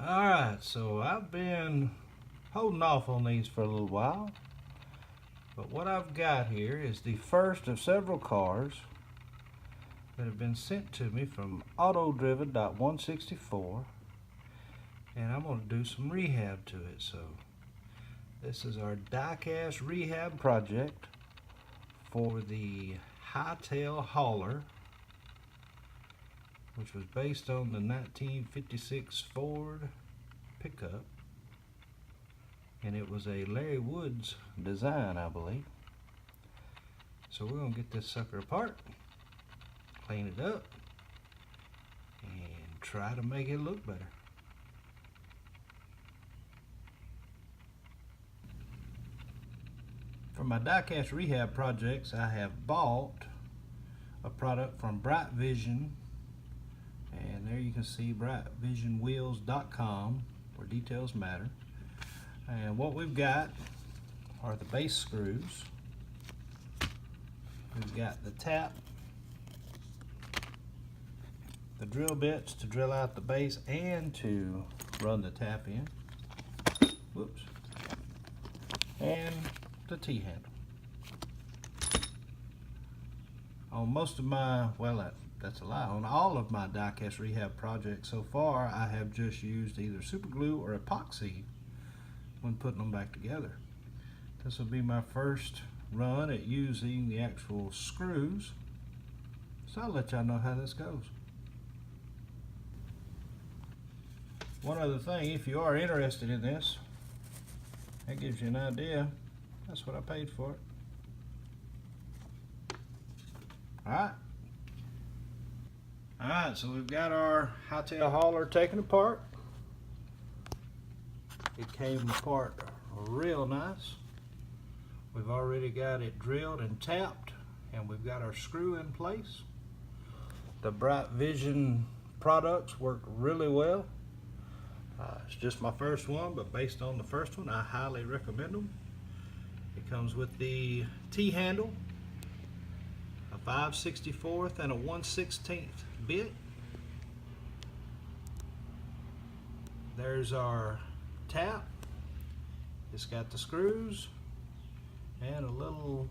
Alright, so I've been holding off on these for a little while, but what I've got here is the first of several cars that have been sent to me from Autodriven.one64, and I'm going to do some rehab to it. So this is our Diecast Rehab project for the Hightail hauler, which was based on the 1956 Ford pickup, and it was a Larry Woods design, I believe. So we're going to get this sucker apart, clean it up, and try to make it look better. For my Diecast Rehab projects, I have bought a product from Bright Vision, and there you can see brightvisionwheels.com, where details matter. And what we've got are the base screws. We've got the tap, the drill bits to drill out the base and to run the tap in. Whoops. And the T-handle. On most of my, that's a lie, on all of my Diecast Rehab projects so far, I have just used either super glue or epoxy when putting them back together. This will be my first run at using the actual screws, so I'll let y'all know how this goes. One other thing, if you are interested in this, that gives you an idea. That's what I paid for it. Alright, so we've got our Hightail hauler taken apart. It came apart real nice. We've already got it drilled and tapped, and we've got our screw in place. The Bright Vision products work really well. It's just my first one, but based on the first one, I highly recommend them. It comes with the T-handle, a 5/64 and a 1/16 bit. There's our tap. It's got the screws and a little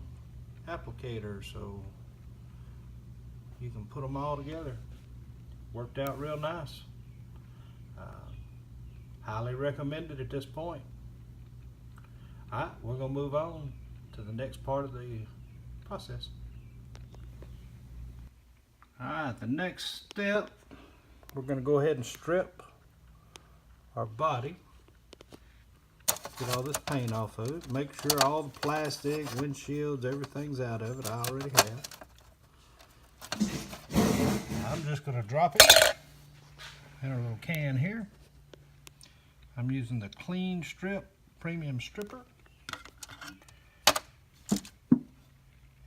applicator so you can put them all together. Worked out real nice. Highly recommended at this point. Alright, we're going to move on to the next part of the process. Alright, the next step, we're going to go ahead and strip our body. Get all this paint off of it. Make sure all the plastic, windshields, everything's out of it. I already have. I'm just going to drop it in a little can here. I'm using the Clean Strip Premium Stripper.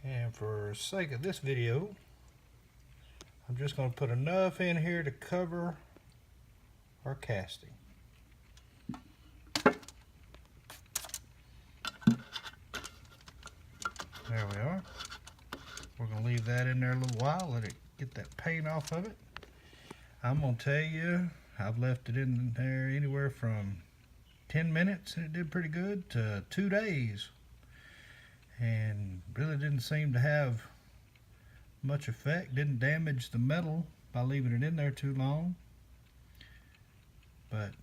And for sake of this video, I'm just going to put enough in here to cover our casting. There we are. We're going to leave that in there a little while, let it get that paint off of it. I'm going to tell you, I've left it in there anywhere from 10 minutes and it did pretty good to 2 days. And really didn't seem to have much effect. Didn't damage the metal by leaving it in there too long. But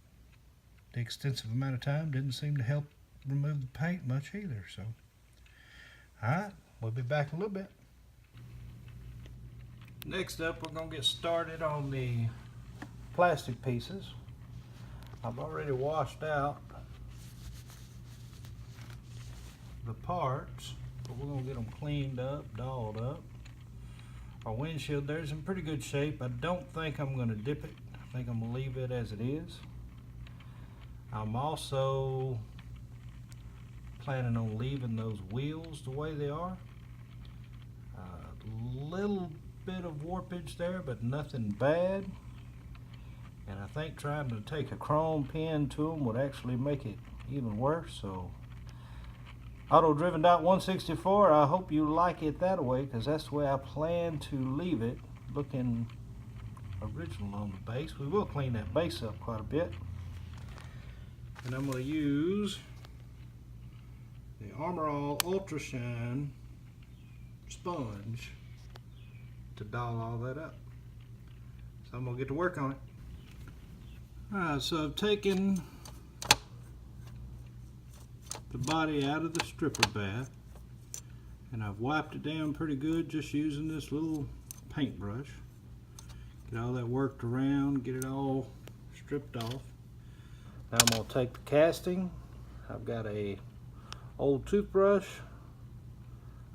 the extensive amount of time didn't seem to help remove the paint much either. So, alright, we'll be back in a little bit. Next up, we're going to get started on the plastic pieces. I've already washed out the parts, but we're going to get them cleaned up, dolled up. Our windshield there's in pretty good shape. I don't think I'm going to dip it. I think I'm going to leave it as it is. I'm also planning on leaving those wheels the way they are. A little bit of warpage there, but nothing bad. And I think trying to take a chrome pin to them would actually make it even worse. So Autodriven.one64, I hope you like it that way, because that's the way I plan to leave it, looking original on the base. We will clean that base up quite a bit. And I'm going to use the Armor All Ultra Shine sponge to doll all that up. So I'm going to get to work on it. Alright, so I've taken the body out of the stripper bath and I've wiped it down pretty good just using this little paintbrush. Get all that worked around, get it all stripped off. Now I'm going to take the casting. I've got a old toothbrush.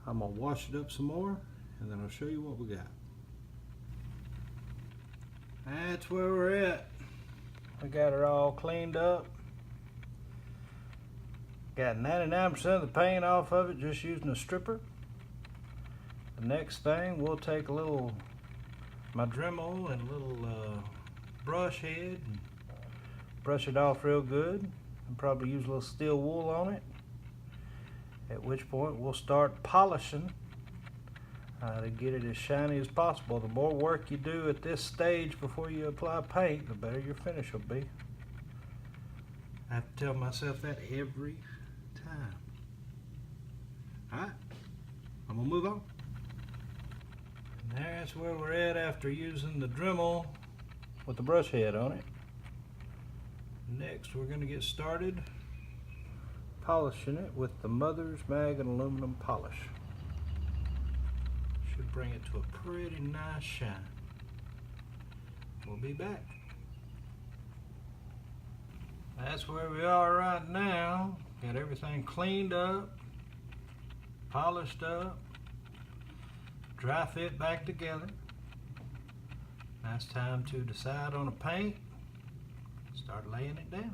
I'm going to wash it up some more and then I'll show you what we got. That's where we're at. We got it all cleaned up. Got 99% of the paint off of it just using a stripper. The next thing, we'll take a little, my Dremel and a little brush head and brush it off real good. And probably use a little steel wool on it. At which point we'll start polishing to get it as shiny as possible. The more work you do at this stage before you apply paint, the better your finish will be. I have to tell myself that every time. Alright, I'm going to move on. And that's where we're at after using the Dremel with the brush head on it. Next we're going to get started polishing it with the Mother's Mag and aluminum polish. Should bring it to a pretty nice shine. We'll be back. That's where we are right now. Got everything cleaned up, polished up, dry fit back together. Now it's time to decide on a paint, start laying it down.